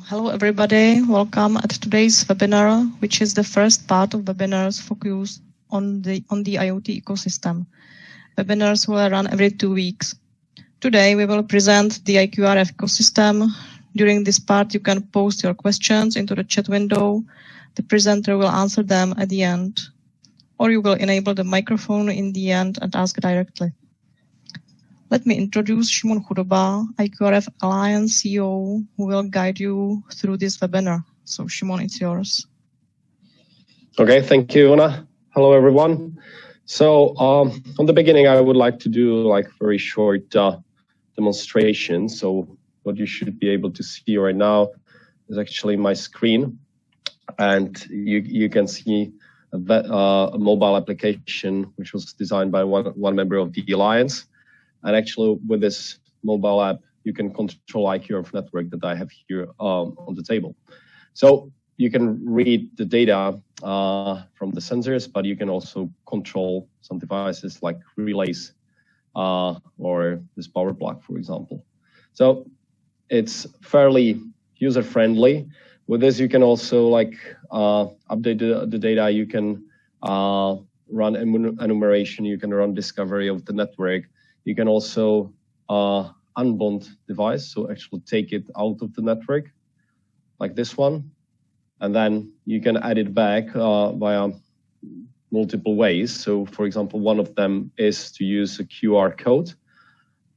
Hello everybody, welcome at today's webinar, which is the first part of webinars focused on the IoT ecosystem. Webinars will run every 2 weeks. Today we will present the IQRF ecosystem. During this part you can post your questions into the chat window. The presenter will answer them at the end, or you will enable the microphone in the end and ask directly. Let me introduce Šimon Chudoba, IQRF Alliance CEO, who will guide you through this webinar. So Šimon, it's yours. Okay, thank you, Ona. Hello, everyone. So on the beginning, I would like to do like very short demonstration. So what you should be able to see right now is actually my screen. And you can see a mobile application, which was designed by one member of the Alliance. And actually, with this mobile app, you can control IQRF network that I have here on the table. So you can read the data from the sensors, but you can also control some devices like relays or this power plug, for example. So it's fairly user-friendly. With this, you can also like update the data. You can run enumeration. You can run discovery of the network. You can also unbond device, so actually take it out of the network, like this one, and then you can add it back via multiple ways. So, for example, one of them is to use a QR code.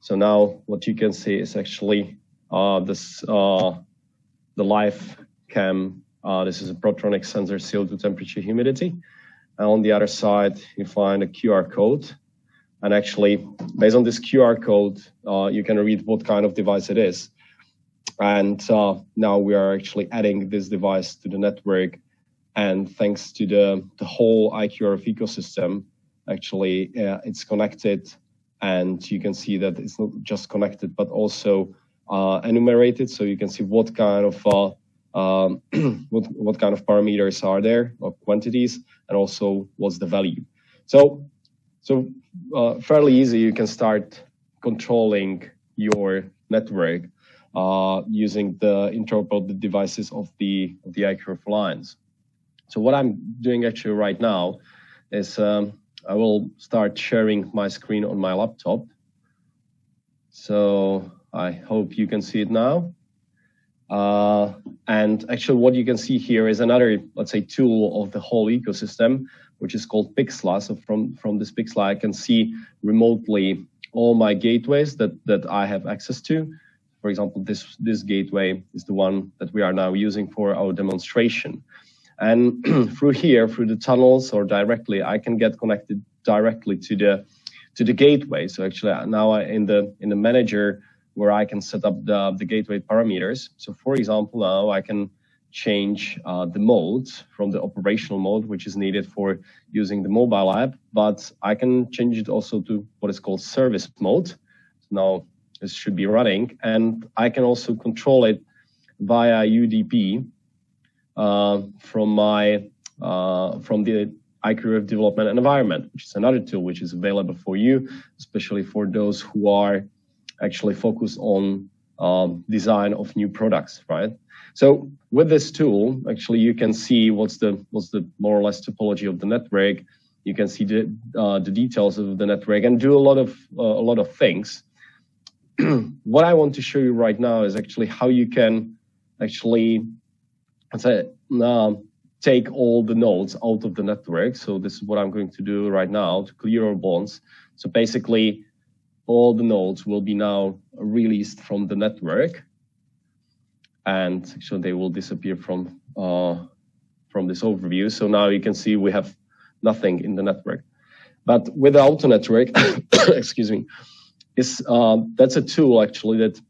So now what you can see is actually the live cam. This is a protronic sensor, CO2 temperature, humidity. And on the other side, you find a QR code. And actually, based on this QR code, you can read what kind of device it is. And now we are actually adding this device to the network. And thanks to the whole IQRF ecosystem, actually, it's connected. And you can see that it's not just connected, but also enumerated. So you can see what kind of what kind of parameters are there, or quantities, and also what's the value. So fairly easy, you can start controlling your network using the interoperable devices of the IQRF Alliance. So what I'm doing actually right now is I will start sharing my screen on my laptop. So I hope you can see it now. And actually what you can see here is another, let's say, tool of the whole ecosystem, which is called Pixla. So from this Pixla, I can see remotely all my gateways that I have access to. For example, this gateway is the one that we are now using for our demonstration. And through here, through the tunnels or directly, I can get connected directly to the gateway. So actually now in the manager, where I can set up the gateway parameters. So for example, now I can change the mode from the operational mode, which is needed for using the mobile app, but I can change it also to what is called service mode. So now this should be running, and I can also control it via UDP from the IQRF development environment, which is another tool which is available for you, especially for those who are actually focused on design of new products, right? So with this tool, actually, you can see what's the more or less topology of the network. You can see the details of the network and do a lot of things. What I want to show you right now is actually how you can actually, let's say, take all the nodes out of the network. So this is what I'm going to do right now to clear our bonds. So basically, all the nodes will be now released from the network, and so they will disappear from this overview. So now you can see we have nothing in the network. But with the auto network, excuse me, that's a tool actually that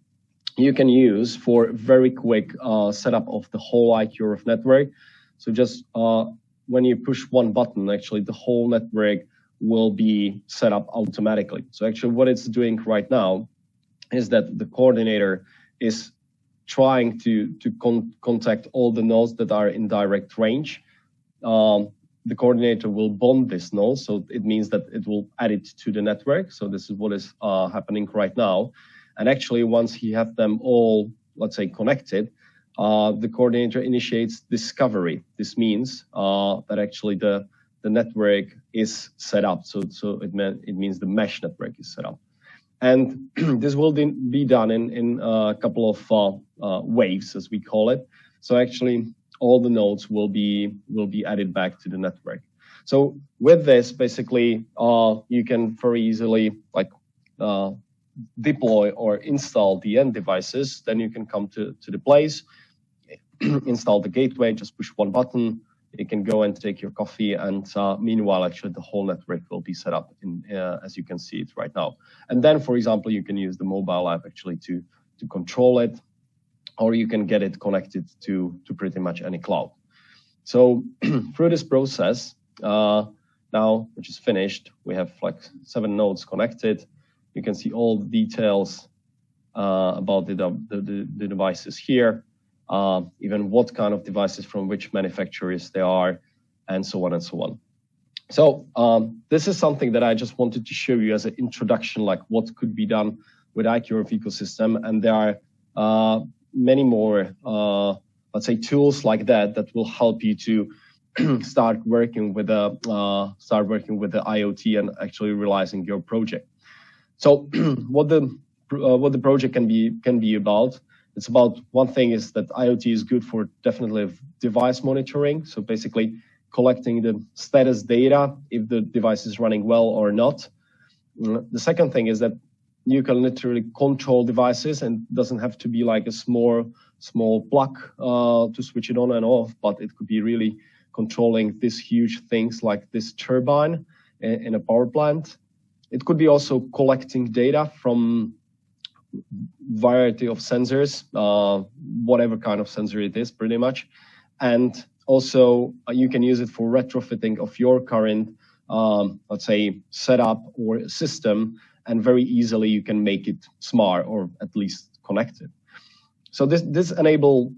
you can use for very quick setup of the whole IQRF network. So just when you push one button, actually the whole network will be set up automatically. So actually what it's doing right now is that the coordinator is trying to contact all the nodes that are in direct range. The coordinator will bond this node, so it means that it will add it to the network. So this is what is happening right now. And actually once he have them all, let's say, connected, the coordinator initiates discovery. This means that actually the network is set up. So it means the mesh network is set up. And this will be done in a couple of waves, as we call it. So actually, all the nodes will be added back to the network. So with this, basically, you can very easily deploy or install the end devices. Then you can come to the place, install the gateway, just push one button. You can go and take your coffee, and meanwhile, actually, the whole network will be set up as you can see it right now. And then, for example, you can use the mobile app actually to control it, or you can get it connected to pretty much any cloud. So through this process, now, which is finished, we have like 7 nodes connected. You can see all the details about the devices here. Even what kind of devices from which manufacturers they are, and so on and so on. So this is something that I just wanted to show you as an introduction, like what could be done with IQRF ecosystem. And there are many more, let's say, tools like that will help you to start working with the IoT and actually realizing your project. So what the project can be about. It's about one thing is that IoT is good for definitely device monitoring. So basically collecting the status data, if the device is running well or not. The second thing is that you can literally control devices, and it doesn't have to be like a small plug to switch it on and off, but it could be really controlling these huge things like this turbine in a power plant. It could be also collecting data from variety of sensors, whatever kind of sensor it is, pretty much. And also you can use it for retrofitting of your current, let's say, setup or system, and very easily you can make it smart or at least connected. So this enable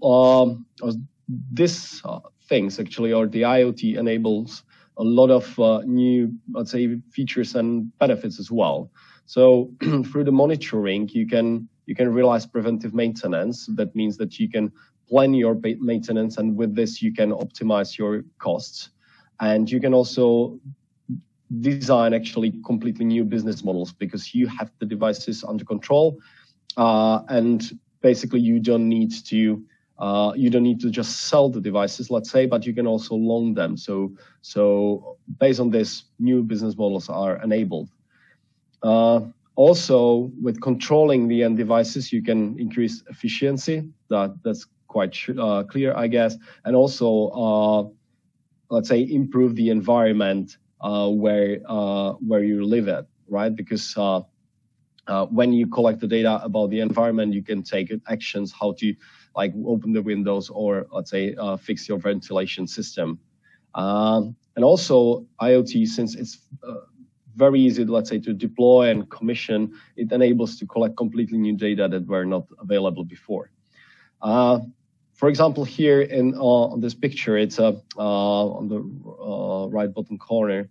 things actually, or the IoT enables a lot of new, let's say, features and benefits as well. So through the monitoring, you can realize preventive maintenance. That means that you can plan your maintenance, and with this you can optimize your costs. And you can also design actually completely new business models, because you have the devices under control, and basically you don't need to just sell the devices, let's say, but you can also loan them. So based on this, new business models are enabled. Also, with controlling the end devices, you can increase efficiency. That's quite clear, I guess. And also, let's say, improve the environment where you live at, right? Because when you collect the data about the environment, you can take actions how to like open the windows, or let's say fix your ventilation system. And also IoT, since it's very easy, let's say, to deploy and commission, it enables to collect completely new data that were not available before. For example, here on this picture, it's on the right bottom corner.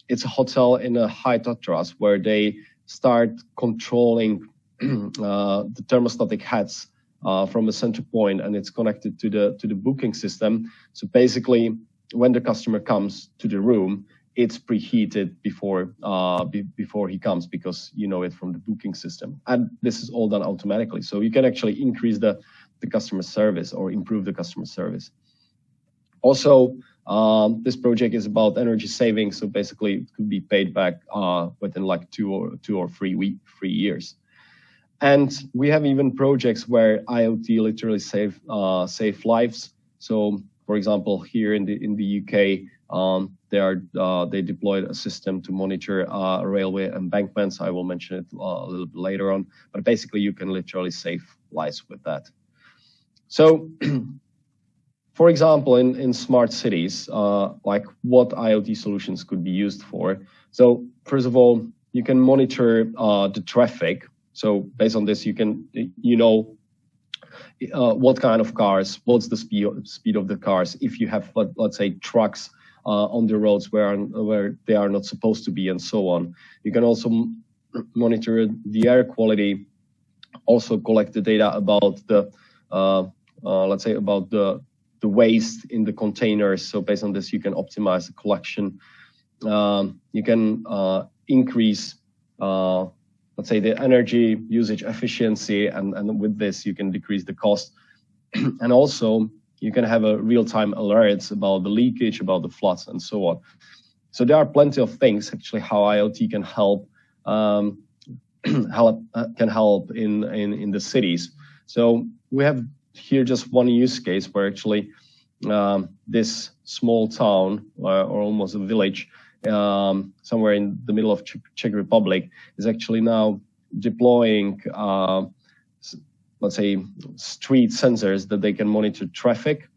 It's a hotel in a high Tatras where they start controlling the thermostatic heads from a center point, and it's connected to the booking system. So basically, when the customer comes to the room, it's preheated before he comes, because you know it from the booking system. And this is all done automatically. So you can actually increase the customer service or improve the customer service. Also, this project is about energy savings. So basically it could be paid back within like two or 3 years. And we have even projects where IoT literally save lives. So for example, here in the UK, they deployed a system to monitor railway embankments. I will mention it a little bit later on, but basically you can literally save lives with that. So, for example, in smart cities, like what IoT solutions could be used for. So first of all, you can monitor the traffic. So based on this, you know what kind of cars, what's the speed of the cars. If you have, let's say, trucks on the roads where they are not supposed to be, and so on. You can also monitor the air quality, also collect the data about the let's say, about the waste in the containers. So based on this, you can optimize the collection. You can increase, let's say, the energy usage efficiency, and with this, you can decrease the cost. And also, you can have a real-time alerts about the leakage, about the floods, and so on. So there are plenty of things actually how IoT can help in the cities. So we have here just one use case where actually this small town or almost a village somewhere in the middle of Czech Republic is actually now deploying let's say street sensors that they can monitor traffic.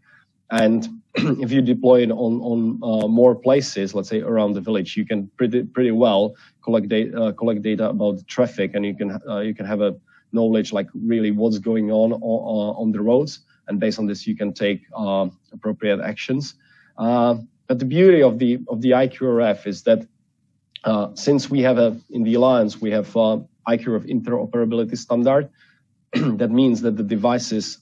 And if you deploy it on more places, let's say around the village, you can pretty well collect data about the traffic, and you can have a knowledge like really what's going on the roads, and based on this you can take appropriate actions. But the beauty of the IQRF is that since we have in the Alliance we have IQRF interoperability standard, that means that the devices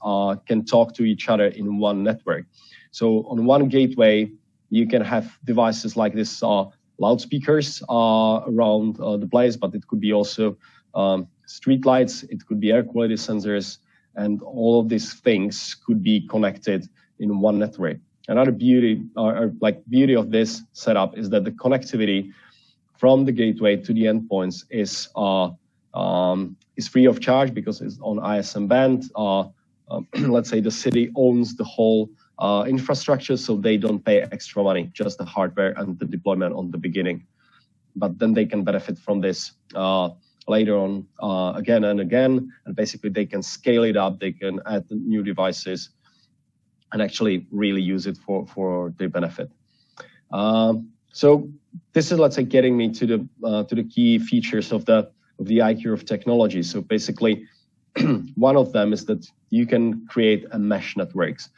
can talk to each other in one network. So on one gateway, you can have devices like this loudspeakers around the place, but it could be also street lights, it could be air quality sensors, and all of these things could be connected in one network. Another beauty beauty of this setup is that the connectivity from the gateway to the endpoints is free of charge because it's on ISM band. Let's say the city owns the whole infrastructure, so they don't pay extra money, just the hardware and the deployment on the beginning. But then they can benefit from this later on again and again, and basically they can scale it up, they can add new devices and actually really use it for their benefit. So this is, let's say, getting me to the key features of the IQRF technology. So basically, one of them is that you can create a mesh networks.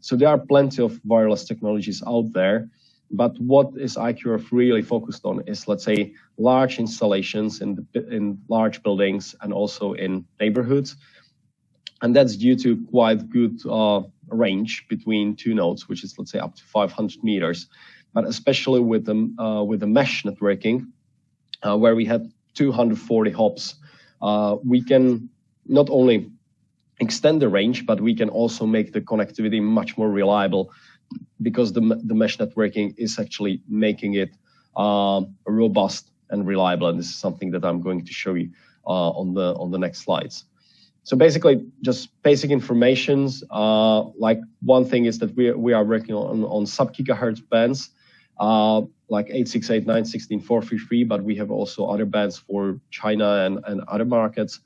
So there are plenty of wireless technologies out there, but what is IQRF really focused on is, let's say, large installations in large buildings and also in neighborhoods. And that's due to quite good range between two nodes, which is, let's say, up to 500 meters. But especially with the mesh networking, where we have 240 hops, we can not only extend the range, but we can also make the connectivity much more reliable, because the mesh networking is actually making it robust and reliable. And this is something that I'm going to show you on the next slides. So basically, just basic informations. Like one thing is that we are working on sub-gigahertz bands, like 868, 916, 433, but we have also other bands for China and other markets.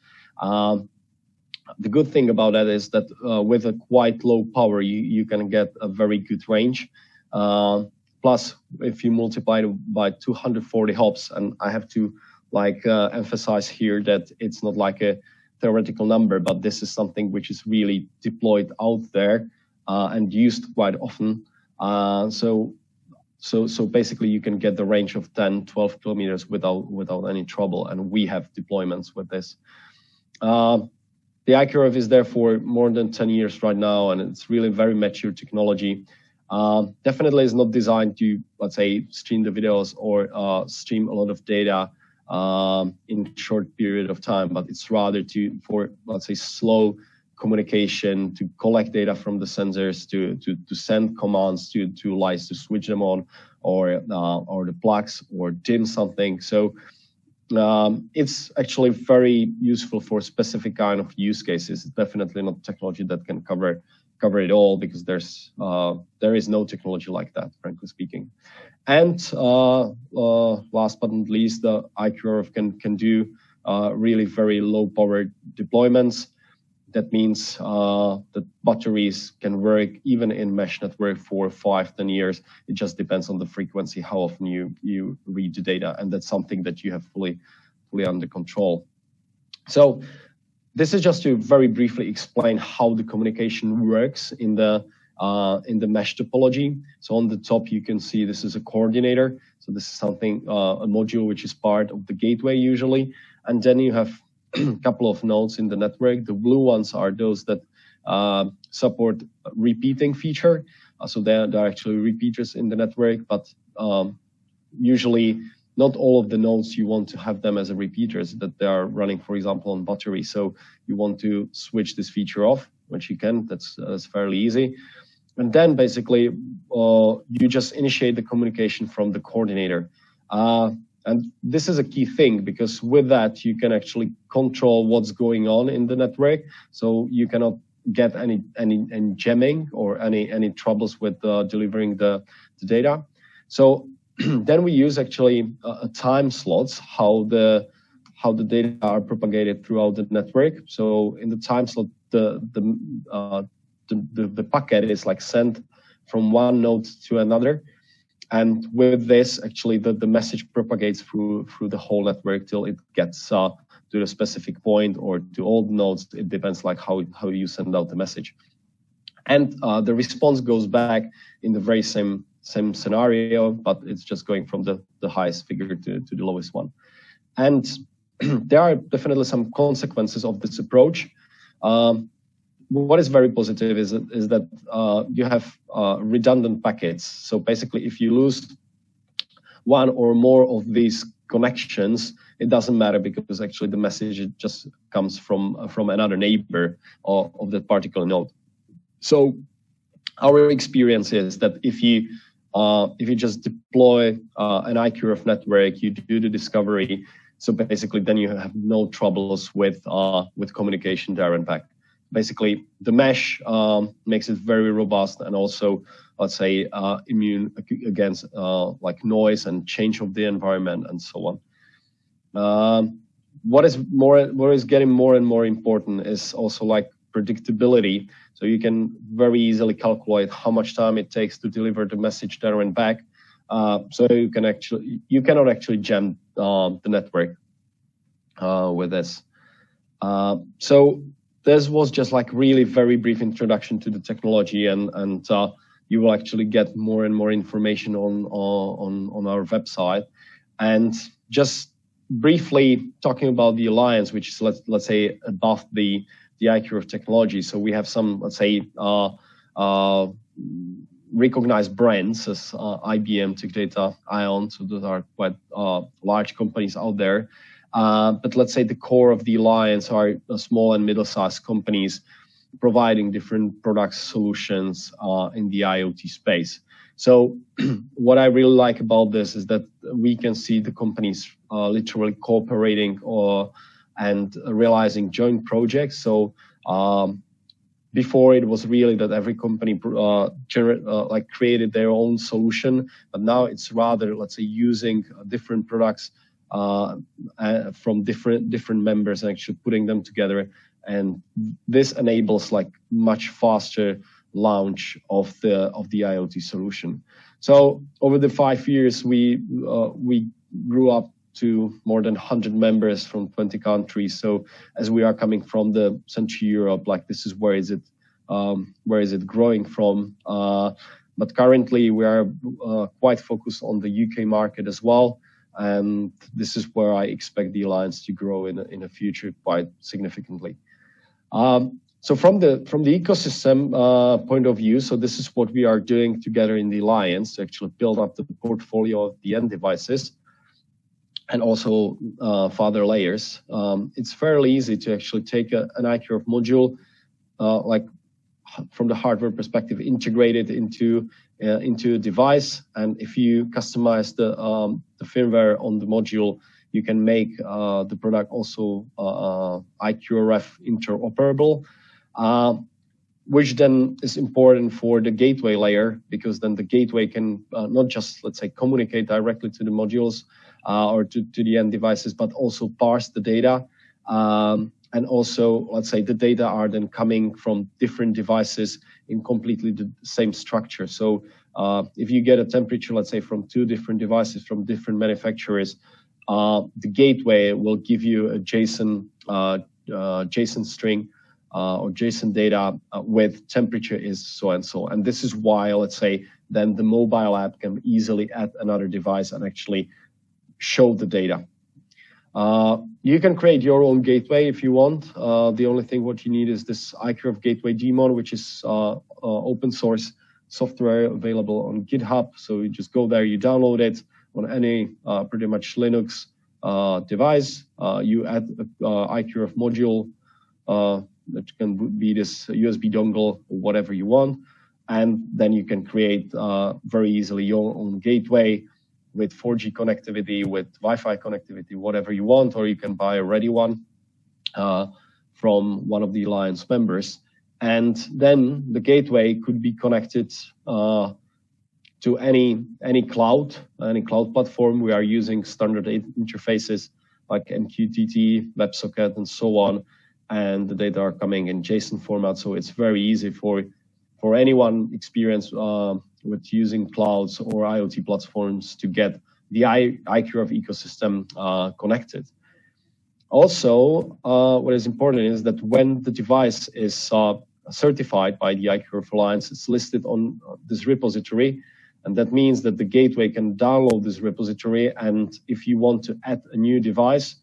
The good thing about that is that with a quite low power, you can get a very good range. Plus, if you multiply it by 240 hops, and I have to emphasize here that it's not like a theoretical number, but this is something which is really deployed out there and used quite often. So basically, you can get the range of 10, 12 kilometers without any trouble, and we have deployments with this. The IQRF is there for more than 10 years right now, and it's really very mature technology. Definitely is not designed to, let's say, stream the videos or stream a lot of data in a short period of time, but it's rather for, let's say, slow communication, to collect data from the sensors, to send commands to lights to switch them on, or the plugs, or dim something. So it's actually very useful for specific kind of use cases. It's definitely not technology that can cover it all, because there is no technology like that, frankly speaking. And last but not least, the IQRF can do really very low power deployments. That means that batteries can work even in mesh network for 5-10 years. It just depends on the frequency, how often you read the data, and that's something that you have fully under control. So this is just to very briefly explain how the communication works in the mesh topology. So on the top, you can see this is a coordinator. So this is something, a module which is part of the gateway usually. And then you have a couple of nodes in the network. The blue ones are those that support repeating feature. So there are actually repeaters in the network, but usually not all of the nodes you want to have them as a repeaters, that they are running, for example, on battery. So you want to switch this feature off, which you can. That's fairly easy. And then basically you just initiate the communication from the coordinator. And this is a key thing, because with that you can actually control what's going on in the network. So you cannot get any jamming or any troubles with delivering the data. So then we use actually time slots, how the data are propagated throughout the network. So in the time slot, the packet is like sent from one node to another, and with this actually the message propagates through the whole network till it gets to the specific point or to all the nodes. It depends like how you send out the message, and the response goes back in the very same scenario, but it's just going from the highest figure to the lowest one. And there are definitely some consequences of this approach. What is very positive is that you have redundant packets. So basically, if you lose one or more of these connections, it doesn't matter, because actually the message just comes from another neighbor of that particular node. So our experience is that if you just deploy an IQRF network, you do the discovery. So basically, then you have no troubles with communication there and back. Basically, the mesh makes it very robust, and also, let's say, immune against like noise and change of the environment and so on. What is getting more and more important is also like predictability. So you can very easily calculate how much time it takes to deliver the message there and back. So you cannot actually jam the network with this. So this was just like really very brief introduction to the technology, and you will actually get more and more information on our website. And just briefly talking about the Alliance, which is let's say above the IQRF Technology. So we have some, let's say, recognized brands as IBM, Tech Data, ION. So those are quite large companies out there. But let's say the core of the Alliance are small and middle-sized companies providing different product solutions in the IoT space. So what I really like about this is that we can see the companies literally cooperating and realizing joint projects. So before it was really that every company created their own solution, but now it's rather, let's say, using different products from different members and actually putting them together. And this enables like much faster launch of the IoT solution. So over the 5 years, we grew up to more than 100 members from 20 countries. So as we are coming from the Central Europe, like this is where is it growing from? But currently we are quite focused on the UK market as well. And this is where I expect the Alliance to grow in the future quite significantly. So from the ecosystem point of view, so this is what we are doing together in the Alliance to actually build up the portfolio of the end devices and also further layers. It's fairly easy to actually take an IQRF module, like from the hardware perspective, integrate it into a device. And if you customize the firmware on the module, you can make the product also IQRF interoperable, which then is important for the gateway layer, because then the gateway can not just, let's say, communicate directly to the modules or to the end devices, but also parse the data. And also, let's say, the data are then coming from different devices in completely the same structure. So if you get a temperature, let's say, from 2 different devices from different manufacturers, the gateway will give you a JSON string or JSON data with temperature is so and so. And this is why, let's say, then the mobile app can easily add another device and actually show the data. You can create your own gateway if you want. The only thing what you need is this IQRF Gateway daemon, which is open source software available on GitHub. So you just go there, you download it on any pretty much Linux device. You add a IQRF module that can be this USB dongle or whatever you want, and then you can create very easily your own gateway with 4G connectivity, with Wi-Fi connectivity, whatever you want, or you can buy a ready one from one of the Alliance members. And then the gateway could be connected to any cloud platform. We are using standard interfaces like MQTT, WebSocket, and so on. And the data are coming in JSON format, so it's very easy for anyone experienced with using clouds or IoT platforms to get the IQRF ecosystem connected. Also, what is important is that when the device is certified by the IQRF Alliance, it's listed on this repository, and that means that the gateway can download this repository, and if you want to add a new device,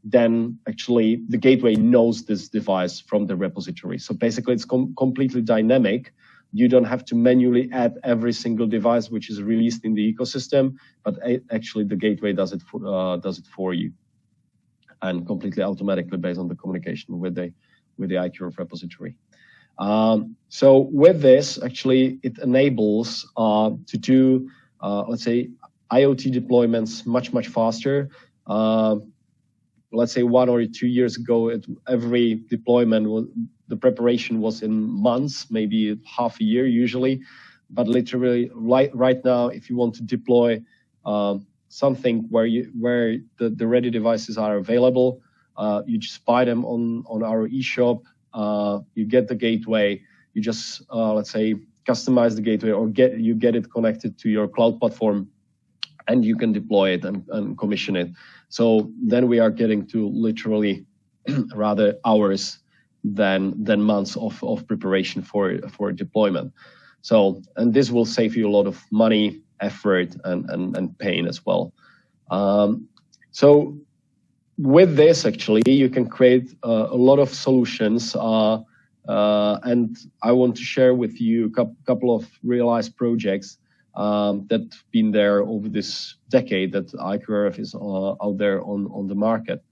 then actually the gateway knows this device from the repository. So basically it's completely dynamic. You don't have to manually add every single device which is released in the ecosystem, but actually the gateway does it for you, and completely automatically based on the communication with the IQRF repository. So with this, actually it enables to do, let's say, IoT deployments much faster. Let's say 1 or 2 years ago, every deployment, the preparation was in months, maybe half a year usually. But literally right now, if you want to deploy something where the ready devices are available, you just buy them on our eShop, you get the gateway, you just, let's say, customize the gateway, or you get it connected to your cloud platform, and you can deploy it and commission it. So then we are getting to literally rather hours than months of preparation for deployment. So, and this will save you a lot of money, effort, and pain as well. So with this, actually, you can create a lot of solutions. And I want to share with you a couple of realized projects that's been there over this decade that IQRF is out there on the market.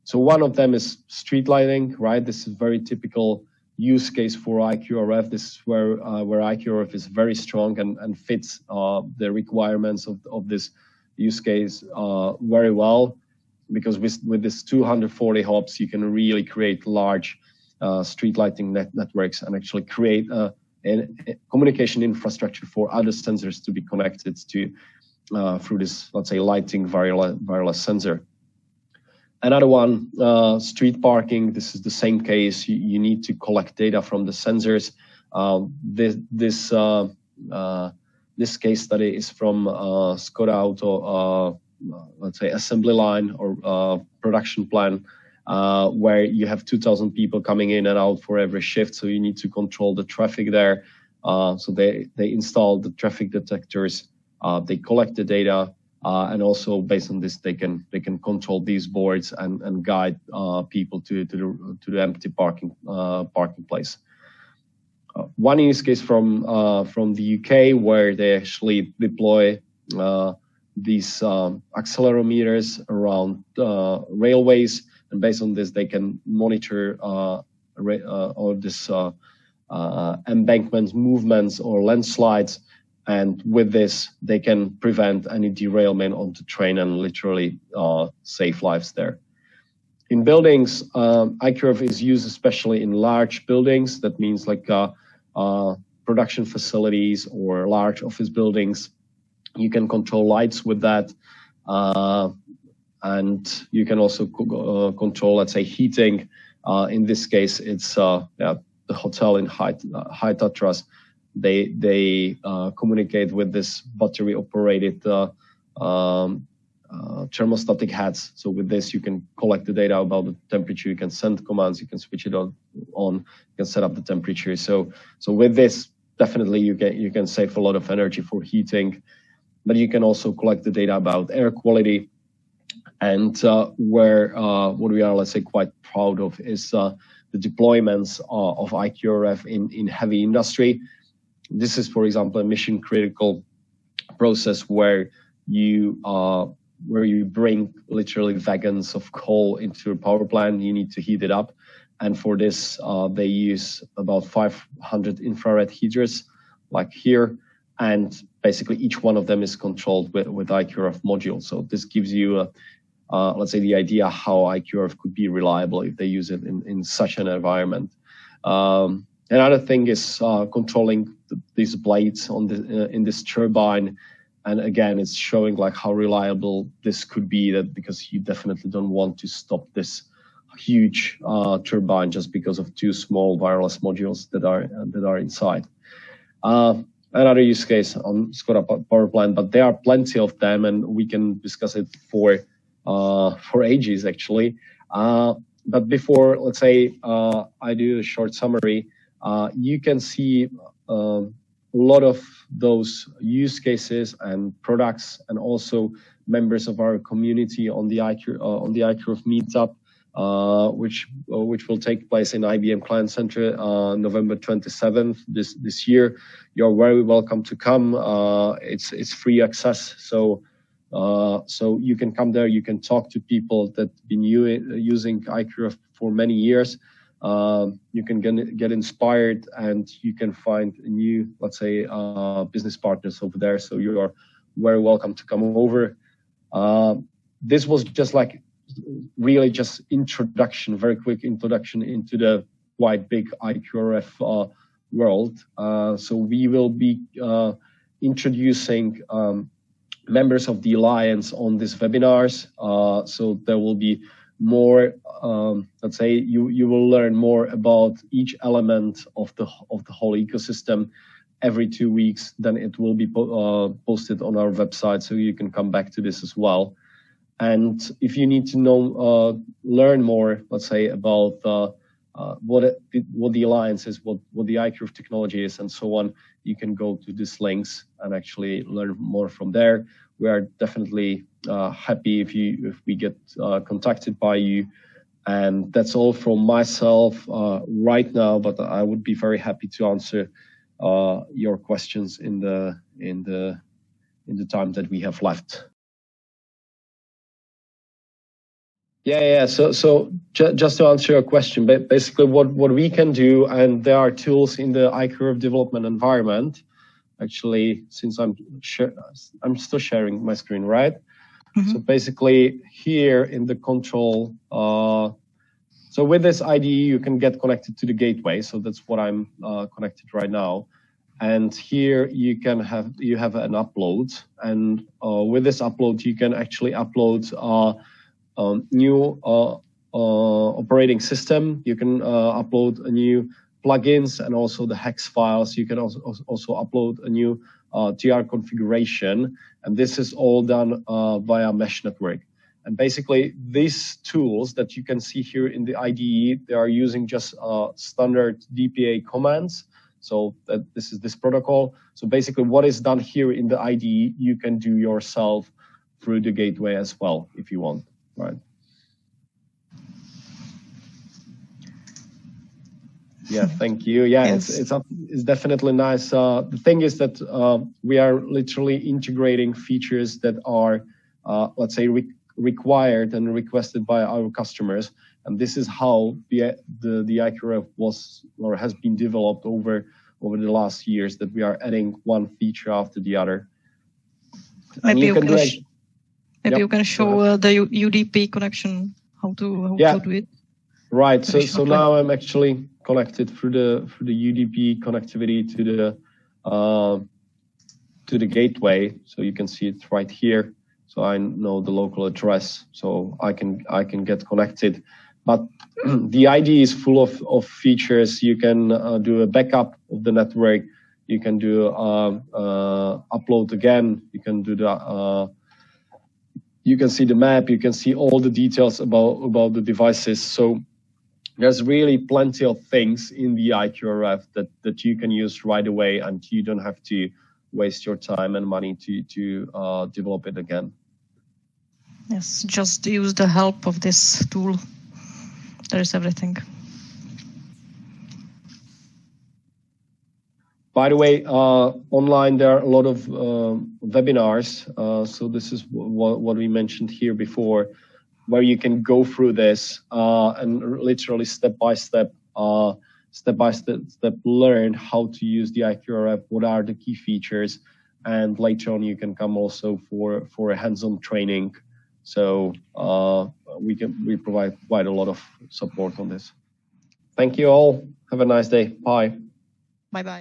So one of them is street lighting, right? This is very typical use case for IQRF. This is where IQRF is very strong and fits the requirements of this use case very well, because with this 240 hops, you can really create large street lighting networks and actually create a communication infrastructure for other sensors to be connected to through this, let's say, lighting wireless sensor. Another one, street parking. This is the same case. You need to collect data from the sensors. This case study is from Skoda Auto, let's say, assembly line or production plan, where you have 2,000 people coming in and out for every shift, so you need to control the traffic there. So they install the traffic detectors, they collect the data, and also based on this, they can control these boards and guide people to the empty parking place. One use case from the UK, where they actually deploy these accelerometers around railways. And based on this, they can monitor all this embankments, movements, or landslides. And with this, they can prevent any derailment on the train and literally save lives there. In buildings, IQRF is used especially in large buildings. That means like production facilities or large office buildings. You can control lights with that. And you can also control, let's say, heating. In this case, it's the hotel in High Tatras. They communicate with this battery-operated thermostatic heads. So with this, you can collect the data about the temperature. You can send commands. You can switch it on. You can set up the temperature. So with this, definitely you can save a lot of energy for heating. But you can also collect the data about air quality. And where what we are, let's say, quite proud of is the deployments of IQRF in heavy industry. This is, for example, a mission critical process where you bring literally wagons of coal into a power plant. You need to heat it up, and for this they use about 500 infrared heaters, like here, and basically each one of them is controlled with IQRF module. So this gives you let's say, the idea how IQRF could be reliable if they use it in such an environment. Another thing is controlling these blades on in this turbine. And again, it's showing like how reliable this could be, that because you definitely don't want to stop this huge turbine just because of two small wireless modules that are inside. Another use case on Skoda power plant, but there are plenty of them, and we can discuss it for ages actually. But before, let's say, I do a short summary, you can see a lot of those use cases and products, and also members of our community on the IQRF meetup, which will take place in IBM Client Center November 27th this year. You're very welcome to come. It's free access, so you can come there. You can talk to people that have been using IQRF for many years. You can get inspired, and you can find new, let's say, business partners over there. So you are very welcome to come over. This was just like really just introduction, very quick introduction into the quite big IQRF world. So we will be introducing members of the Alliance on these webinars. So there will be more, let's say, you will learn more about each element of the whole ecosystem every 2 weeks. Then it will be posted on our website, so you can come back to this as well. And if you need to know, learn more, let's say, about what the Alliance is, what the IQRF Technology is, and so on, you can go to these links and actually learn more from there. We are definitely happy if we get contacted by you. And that's all from myself right now, but I would be very happy to answer your questions in the time that we have left. Yeah. So just to answer your question, basically what we can do, and there are tools in the IQRF development environment. Actually, since I'm still sharing my screen, right? Mm-hmm. So basically here in the control, so with this IDE, you can get connected to the gateway. So that's what I'm connected right now. And here you have an upload, and with this upload, you can actually upload new operating system. You can upload a new plugins and also the hex files. You can also upload a new TR configuration, and this is all done via mesh network. And basically, these tools that you can see here in the IDE, they are using just standard DPA commands. So this is this protocol. So basically, what is done here in the IDE, you can do yourself through the gateway as well, if you want. Right. Yeah, thank you. Yeah, yes. It's definitely nice. The thing is that we are literally integrating features that are, let's say, required and requested by our customers, and this is how the IQRF was or has been developed over the last years. That we are adding one feature after the other. Maybe you can show the UDP connection, how to do it. Right. So now I'm actually connected through the UDP connectivity to the gateway. So you can see it right here. So I know the local address, so I can get connected. But the IDE is full of features. You can do a backup of the network. You can do upload again. You can do the you can see the map. You can see all the details about the devices. So there's really plenty of things in the IQRF that you can use right away, and you don't have to waste your time and money to develop it again. Yes, just use the help of this tool. There is everything. By the way, online there are a lot of webinars. So this is what we mentioned here before, where you can go through this and literally step by step learn how to use the IQRF, what are the key features, and later on you can come also for a hands-on training. So we provide quite a lot of support on this. Thank you all. Have a nice day. Bye. Bye-bye.